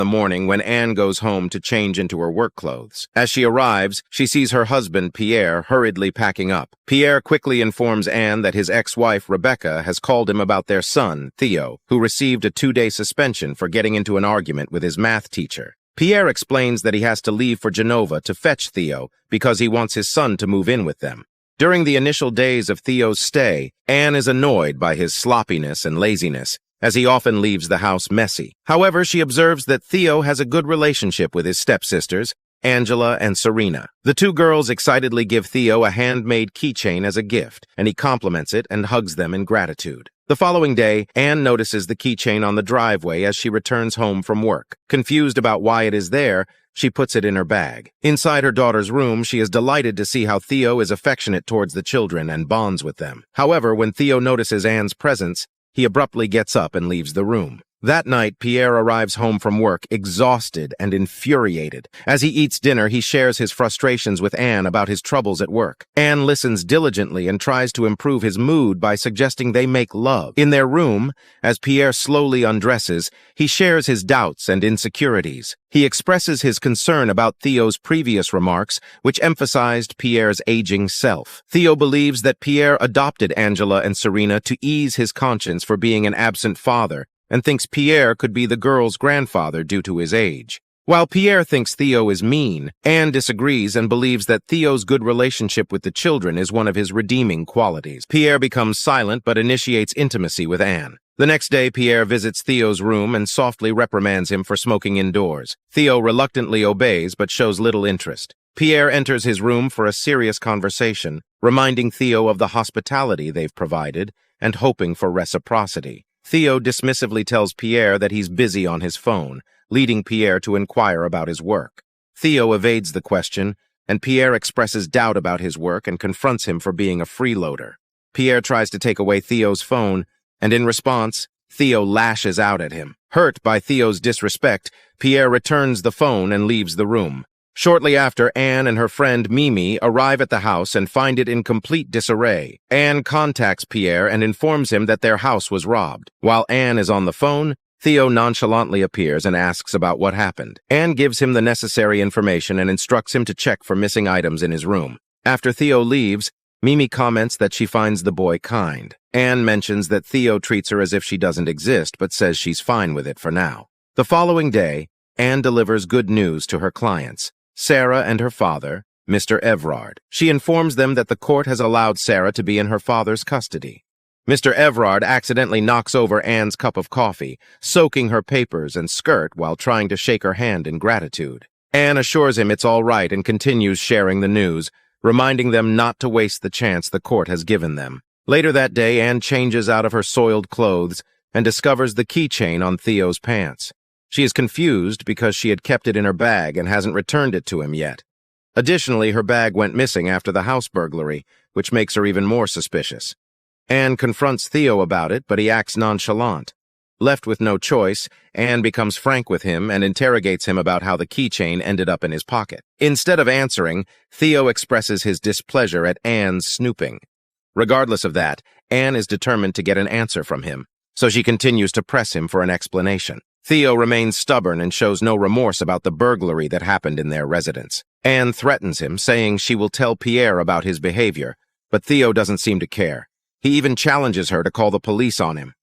the morning when Anne goes home to change into her work clothes. As she arrives, she sees her husband, Pierre, hurriedly packing up. Pierre quickly informs Anne that his ex-wife, Rebecca, has called him about their son, Theo, who received a 2-day suspension for getting into an argument with his math teacher. Pierre explains that he has to leave for Genova to fetch Theo because he wants his son to move in with them. During the initial days of Theo's stay, Anne is annoyed by his sloppiness and laziness, as he often leaves the house messy. However, she observes that Theo has a good relationship with his stepsisters, Angela and Serena. The two girls excitedly give Theo a handmade keychain as a gift, and he compliments it and hugs them in gratitude. The following day, Anne notices the keychain on the driveway as she returns home from work. Confused about why it is there, she puts it in her bag. Inside her daughter's room, she is delighted to see how Theo is affectionate towards the children and bonds with them. However, when Theo notices Anne's presence, he abruptly gets up and leaves the room. That night, Pierre arrives home from work, exhausted and infuriated. As he eats dinner, he shares his frustrations with Anne about his troubles at work. Anne listens diligently and tries to improve his mood by suggesting they make love. In their room, as Pierre slowly undresses, he shares his doubts and insecurities. He expresses his concern about Theo's previous remarks, which emphasized Pierre's aging self. Theo believes that Pierre adopted Angela and Serena to ease his conscience for being an absent father, and thinks Pierre could be the girl's grandfather due to his age. While Pierre thinks Theo is mean, Anne disagrees and believes that Theo's good relationship with the children is one of his redeeming qualities. Pierre becomes silent but initiates intimacy with Anne. The next day, Pierre visits Theo's room and softly reprimands him for smoking indoors. Theo reluctantly obeys but shows little interest. Pierre enters his room for a serious conversation, reminding Theo of the hospitality they've provided and hoping for reciprocity. Theo dismissively tells Pierre that he's busy on his phone, leading Pierre to inquire about his work. Theo evades the question, and Pierre expresses doubt about his work and confronts him for being a freeloader. Pierre tries to take away Theo's phone, and in response, Theo lashes out at him. Hurt by Theo's disrespect, Pierre returns the phone and leaves the room. Shortly after, Anne and her friend Mimi arrive at the house and find it in complete disarray. Anne contacts Pierre and informs him that their house was robbed. While Anne is on the phone, Theo nonchalantly appears and asks about what happened. Anne gives him the necessary information and instructs him to check for missing items in his room. After Theo leaves, Mimi comments that she finds the boy kind. Anne mentions that Theo treats her as if she doesn't exist, but says she's fine with it for now. The following day, Anne delivers good news to her clients, Sarah and her father, Mr. Everard. She informs them that the court has allowed Sarah to be in her father's custody. Mr. Everard accidentally knocks over Anne's cup of coffee, soaking her papers and skirt while trying to shake her hand in gratitude. Anne assures him it's all right and continues sharing the news, reminding them not to waste the chance the court has given them. Later that day, Anne changes out of her soiled clothes and discovers the keychain on Theo's pants. She is confused because she had kept it in her bag and hasn't returned it to him yet. Additionally, her bag went missing after the house burglary, which makes her even more suspicious. Anne confronts Theo about it, but he acts nonchalant. Left with no choice, Anne becomes frank with him and interrogates him about how the keychain ended up in his pocket. Instead of answering, Theo expresses his displeasure at Anne's snooping. Regardless of that, Anne is determined to get an answer from him, so she continues to press him for an explanation. Theo remains stubborn and shows no remorse about the burglary that happened in their residence. Anne threatens him, saying she will tell Pierre about his behavior, but Theo doesn't seem to care. He even challenges her to call the police on him.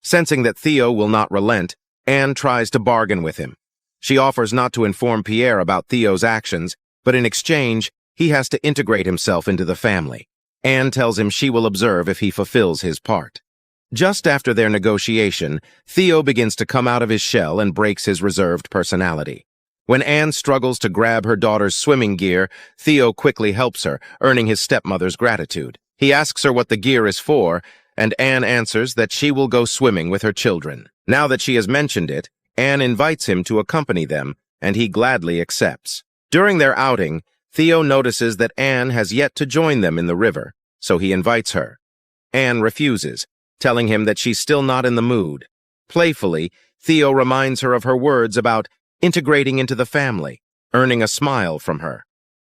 Sensing that Theo will not relent, Anne tries to bargain with him. She offers not to inform Pierre about Theo's actions, but in exchange, he has to integrate himself into the family. Anne tells him she will observe if he fulfills his part. Just after their negotiation, Theo begins to come out of his shell and breaks his reserved personality. When Anne struggles to grab her daughter's swimming gear, Theo quickly helps her, earning his stepmother's gratitude. He asks her what the gear is for, and Anne answers that she will go swimming with her children. Now that she has mentioned it, Anne invites him to accompany them, and he gladly accepts. During their outing, Theo notices that Anne has yet to join them in the river, so he invites her. Anne refuses, telling him that she's still not in the mood. Playfully, Theo reminds her of her words about integrating into the family, earning a smile from her.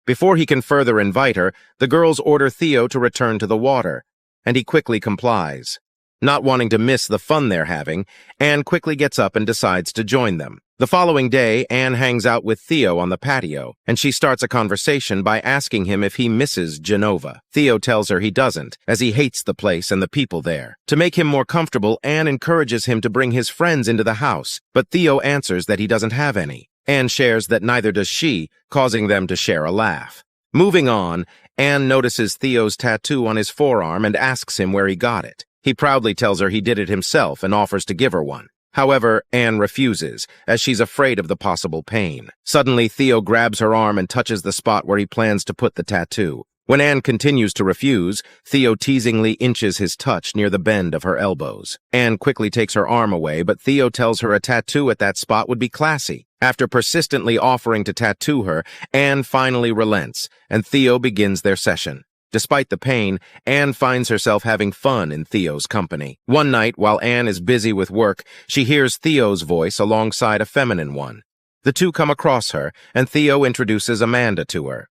Before he can further invite her, the girls order Theo to return to the water, and he quickly complies. Not wanting to miss the fun they're having, Anne quickly gets up and decides to join them. The following day, Anne hangs out with Theo on the patio, and she starts a conversation by asking him if he misses Genova. Theo tells her he doesn't, as he hates the place and the people there. To make him more comfortable, Anne encourages him to bring his friends into the house, but Theo answers that he doesn't have any. Anne shares that neither does she, causing them to share a laugh. Moving on, Anne notices Theo's tattoo on his forearm and asks him where he got it. He proudly tells her he did it himself and offers to give her one. However, Anne refuses, as she's afraid of the possible pain. Suddenly, Theo grabs her arm and touches the spot where he plans to put the tattoo. When Anne continues to refuse, Theo teasingly inches his touch near the bend of her elbows. Anne quickly takes her arm away, but Theo tells her a tattoo at that spot would be classy. After persistently offering to tattoo her, Anne finally relents, and Theo begins their session. Despite the pain, Anne finds herself having fun in Theo's company. One night, while Anne is busy with work, she hears Theo's voice alongside a feminine one. The two come across her, and Theo introduces Amanda to her.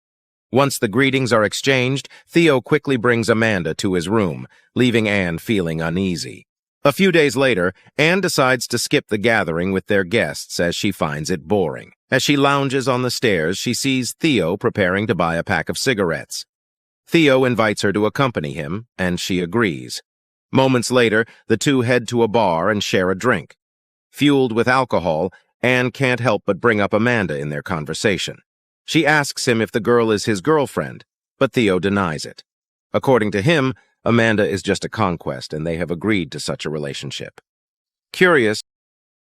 Once the greetings are exchanged, Theo quickly brings Amanda to his room, leaving Anne feeling uneasy. A few days later, Anne decides to skip the gathering with their guests as she finds it boring. As she lounges on the stairs, she sees Theo preparing to buy a pack of cigarettes. Theo invites her to accompany him, and she agrees. Moments later, the two head to a bar and share a drink. Fueled with alcohol, Anne can't help but bring up Amanda in their conversation. She asks him if the girl is his girlfriend, but Theo denies it. According to him, Amanda is just a conquest, and they have agreed to such a relationship. Curious,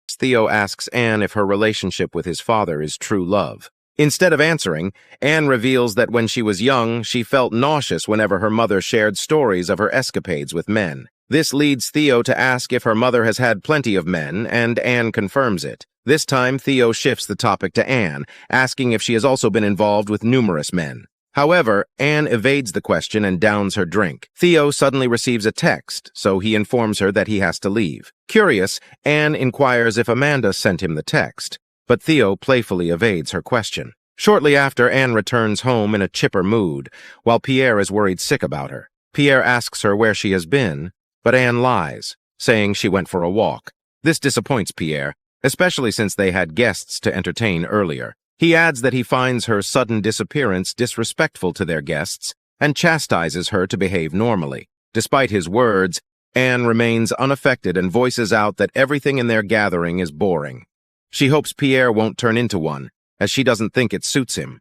Theo asks Anne if her relationship with his father is true love. Instead of answering, Anne reveals that when she was young, she felt nauseous whenever her mother shared stories of her escapades with men. This leads Theo to ask if her mother has had plenty of men, and Anne confirms it. This time, Theo shifts the topic to Anne, asking if she has also been involved with numerous men. However, Anne evades the question and downs her drink. Theo suddenly receives a text, so he informs her that he has to leave. Curious, Anne inquires if Amanda sent him the text, but Theo playfully evades her question. Shortly after, Anne returns home in a chipper mood, while Pierre is worried sick about her. Pierre asks her where she has been, but Anne lies, saying she went for a walk. This disappoints Pierre, especially since they had guests to entertain earlier. He adds that he finds her sudden disappearance disrespectful to their guests and chastises her to behave normally. Despite his words, Anne remains unaffected and voices out that everything in their gathering is boring. She hopes Pierre won't turn into one, as she doesn't think it suits him.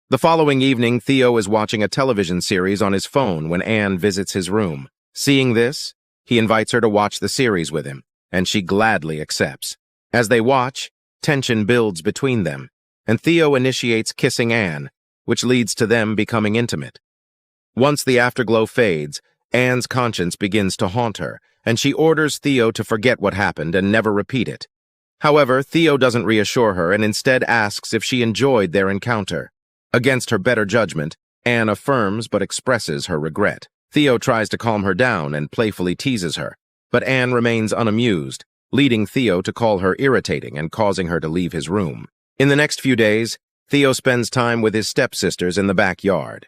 The following evening, Theo is watching a television series on his phone when Anne visits his room. Seeing this, he invites her to watch the series with him, and she gladly accepts. As they watch, tension builds between them, and Theo initiates kissing Anne, which leads to them becoming intimate. Once the afterglow fades, Anne's conscience begins to haunt her, and she orders Theo to forget what happened and never repeat it. However, Theo doesn't reassure her and instead asks if she enjoyed their encounter. Against her better judgment, Anne affirms but expresses her regret. Theo tries to calm her down and playfully teases her, but Anne remains unamused, leading Theo to call her irritating and causing her to leave his room. In the next few days, Theo spends time with his stepsisters in the backyard.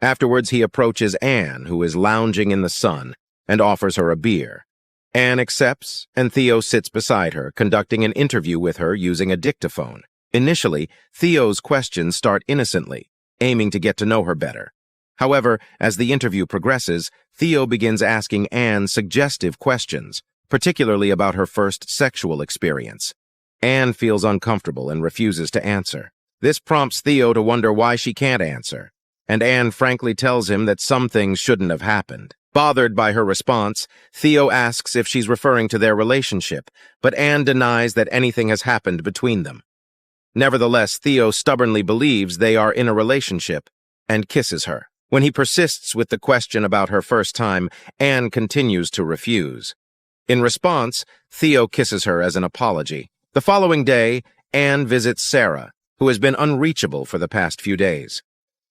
Afterwards, he approaches Anne, who is lounging in the sun, and offers her a beer. Anne accepts, and Theo sits beside her, conducting an interview with her using a dictaphone. Initially, Theo's questions start innocently, aiming to get to know her better. However, as the interview progresses, Theo begins asking Anne suggestive questions, particularly about her first sexual experience. Anne feels uncomfortable and refuses to answer. This prompts Theo to wonder why she can't answer, and Anne frankly tells him that some things shouldn't have happened. Bothered by her response, Theo asks if she's referring to their relationship, but Anne denies that anything has happened between them. Nevertheless, Theo stubbornly believes they are in a relationship and kisses her. When he persists with the question about her first time, Anne continues to refuse. In response, Theo kisses her as an apology. The following day, Anne visits Sarah, who has been unreachable for the past few days.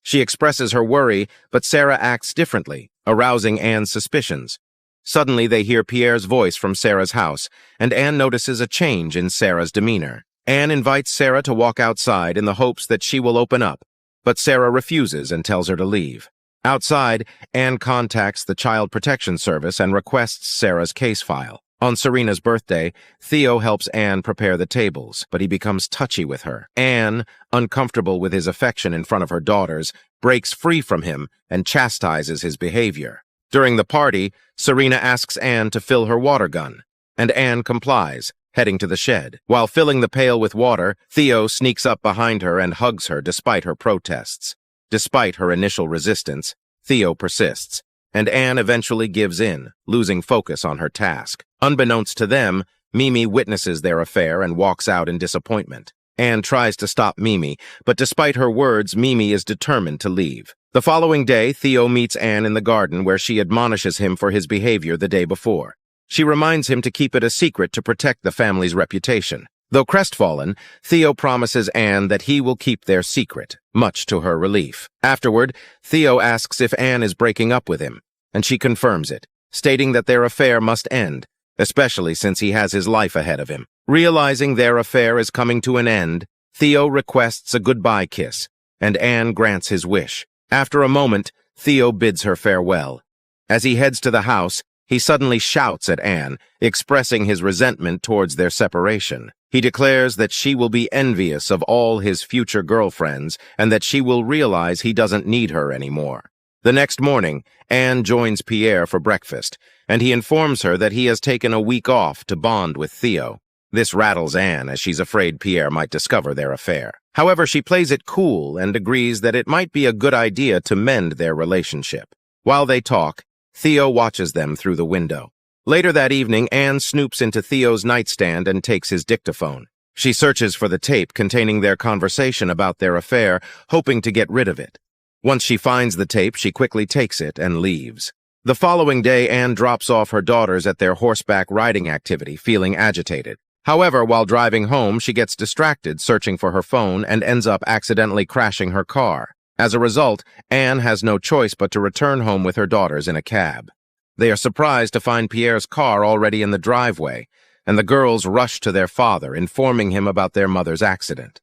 She expresses her worry, but Sarah acts differently, arousing Anne's suspicions. Suddenly, they hear Pierre's voice from Sarah's house, and Anne notices a change in Sarah's demeanor. Anne invites Sarah to walk outside in the hopes that she will open up, but Sarah refuses and tells her to leave. Outside, Anne contacts the Child Protection Service and requests Sarah's case file. On Serena's birthday, Theo helps Anne prepare the tables, but he becomes touchy with her. Anne, uncomfortable with his affection in front of her daughters, breaks free from him and chastises his behavior. During the party, Serena asks Anne to fill her water gun, and Anne complies, heading to the shed. While filling the pail with water, Theo sneaks up behind her and hugs her despite her protests. Despite her initial resistance, Theo persists, and Anne eventually gives in, losing focus on her task. Unbeknownst to them, Mimi witnesses their affair and walks out in disappointment. Anne tries to stop Mimi, but despite her words, Mimi is determined to leave. The following day, Theo meets Anne in the garden where she admonishes him for his behavior the day before. She reminds him to keep it a secret to protect the family's reputation. Though crestfallen, Theo promises Anne that he will keep their secret, much to her relief. Afterward, Theo asks if Anne is breaking up with him, and she confirms it, stating that their affair must end, especially since he has his life ahead of him. Realizing their affair is coming to an end, Theo requests a goodbye kiss, and Anne grants his wish. After a moment, Theo bids her farewell. As he heads to the house, he suddenly shouts at Anne, expressing his resentment towards their separation. He declares that she will be envious of all his future girlfriends and that she will realize he doesn't need her anymore. The next morning, Anne joins Pierre for breakfast, and he informs her that he has taken a week off to bond with Theo. This rattles Anne as she's afraid Pierre might discover their affair. However, she plays it cool and agrees that it might be a good idea to mend their relationship. While they talk, Theo watches them through the window. Later that evening, Anne snoops into Theo's nightstand and takes his dictaphone. She searches for the tape containing their conversation about their affair, hoping to get rid of it. Once she finds the tape, she quickly takes it and leaves. The following day, Anne drops off her daughters at their horseback riding activity, feeling agitated. However, while driving home, she gets distracted searching for her phone and ends up accidentally crashing her car. As a result, Anne has no choice but to return home with her daughters in a cab. They are surprised to find Pierre's car already in the driveway, and the girls rush to their father, informing him about their mother's accident.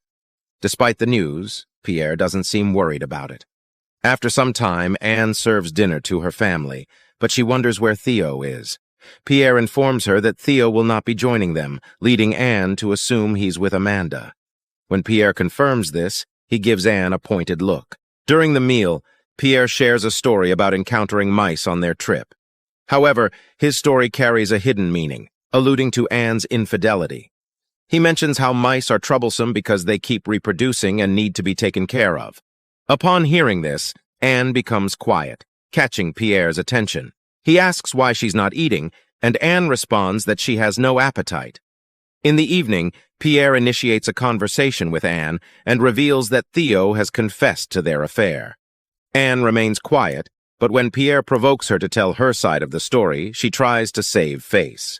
Despite the news, Pierre doesn't seem worried about it. After some time, Anne serves dinner to her family, but she wonders where Theo is. Pierre informs her that Theo will not be joining them, leading Anne to assume he's with Amanda. When Pierre confirms this, he gives Anne a pointed look. During the meal, Pierre shares a story about encountering mice on their trip. However, his story carries a hidden meaning, alluding to Anne's infidelity. He mentions how mice are troublesome because they keep reproducing and need to be taken care of. Upon hearing this, Anne becomes quiet, catching Pierre's attention. He asks why she's not eating, and Anne responds that she has no appetite. In the evening, Pierre initiates a conversation with Anne and reveals that Theo has confessed to their affair. Anne remains quiet, but when Pierre provokes her to tell her side of the story, she tries to save face.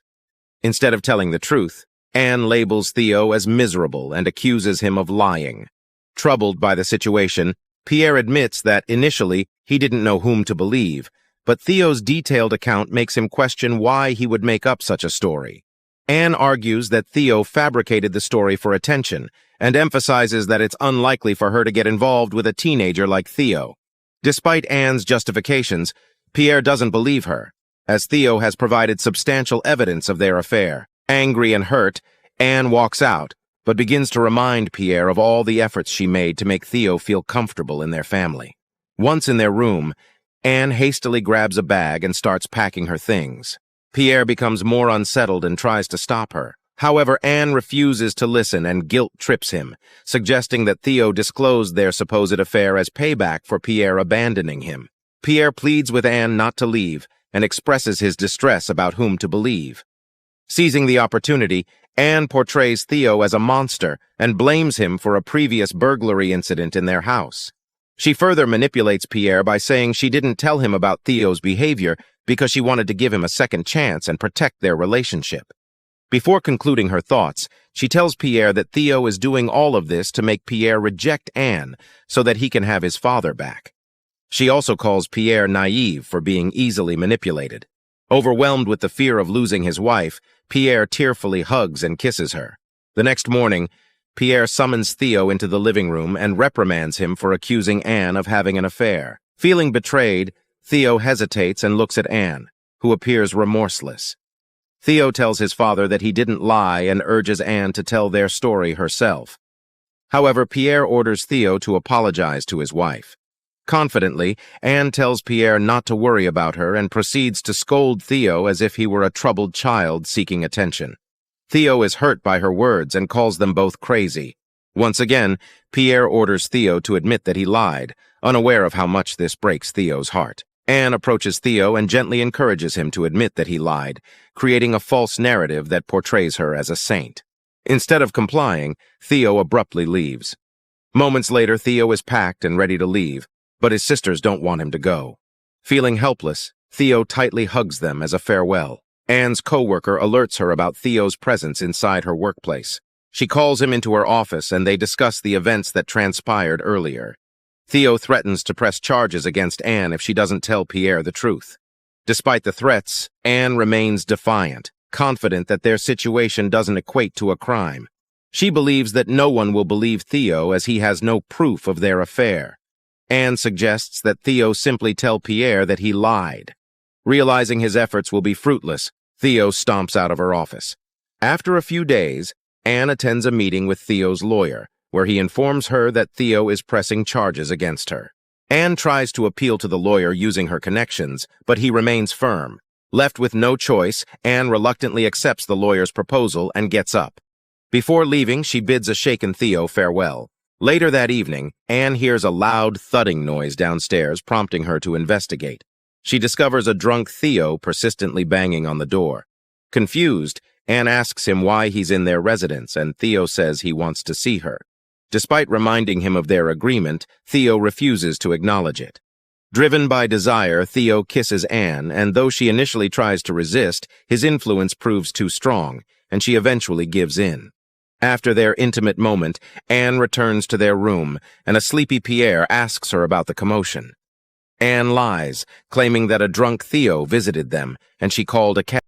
Instead of telling the truth, Anne labels Theo as miserable and accuses him of lying. Troubled by the situation, Pierre admits that, initially, he didn't know whom to believe, but Theo's detailed account makes him question why he would make up such a story. Anne argues that Theo fabricated the story for attention and emphasizes that it's unlikely for her to get involved with a teenager like Theo. Despite Anne's justifications, Pierre doesn't believe her, as Theo has provided substantial evidence of their affair. Angry and hurt, Anne walks out, but begins to remind Pierre of all the efforts she made to make Theo feel comfortable in their family. Once in their room, Anne hastily grabs a bag and starts packing her things. Pierre becomes more unsettled and tries to stop her. However, Anne refuses to listen and guilt trips him, suggesting that Theo disclosed their supposed affair as payback for Pierre abandoning him. Pierre pleads with Anne not to leave and expresses his distress about whom to believe. Seizing the opportunity, Anne portrays Theo as a monster and blames him for a previous burglary incident in their house. She further manipulates Pierre by saying she didn't tell him about Theo's behavior because she wanted to give him a second chance and protect their relationship. Before concluding her thoughts, she tells Pierre that Theo is doing all of this to make Pierre reject Anne so that he can have his father back. She also calls Pierre naive for being easily manipulated. Overwhelmed with the fear of losing his wife, Pierre tearfully hugs and kisses her. The next morning, Pierre summons Theo into the living room and reprimands him for accusing Anne of having an affair. Feeling betrayed, Theo hesitates and looks at Anne, who appears remorseless. Theo tells his father that he didn't lie and urges Anne to tell their story herself. However, Pierre orders Theo to apologize to his wife. Confidently, Anne tells Pierre not to worry about her and proceeds to scold Theo as if he were a troubled child seeking attention. Theo is hurt by her words and calls them both crazy. Once again, Pierre orders Theo to admit that he lied, unaware of how much this breaks Theo's heart. Anne approaches Theo and gently encourages him to admit that he lied, creating a false narrative that portrays her as a saint. Instead of complying, Theo abruptly leaves. Moments later, Theo is packed and ready to leave, but his sisters don't want him to go. Feeling helpless, Theo tightly hugs them as a farewell. Anne's co-worker alerts her about Theo's presence inside her workplace. She calls him into her office and they discuss the events that transpired earlier. Theo threatens to press charges against Anne if she doesn't tell Pierre the truth. Despite the threats, Anne remains defiant, confident that their situation doesn't equate to a crime. She believes that no one will believe Theo as he has no proof of their affair. Anne suggests that Theo simply tell Pierre that he lied. Realizing his efforts will be fruitless, Theo stomps out of her office. After a few days, Anne attends a meeting with Theo's lawyer, where he informs her that Theo is pressing charges against her. Anne tries to appeal to the lawyer using her connections, but he remains firm. Left with no choice, Anne reluctantly accepts the lawyer's proposal and gets up. Before leaving, she bids a shaken Theo farewell. Later that evening, Anne hears a loud thudding noise downstairs, prompting her to investigate. She discovers a drunk Theo persistently banging on the door. Confused, Anne asks him why he's in their residence, and Theo says he wants to see her. Despite reminding him of their agreement, Theo refuses to acknowledge it. Driven by desire, Theo kisses Anne, and though she initially tries to resist, his influence proves too strong, and she eventually gives in. After their intimate moment, Anne returns to their room, and a sleepy Pierre asks her about the commotion. Anne lies, claiming that a drunk Theo visited them, and she called a cab.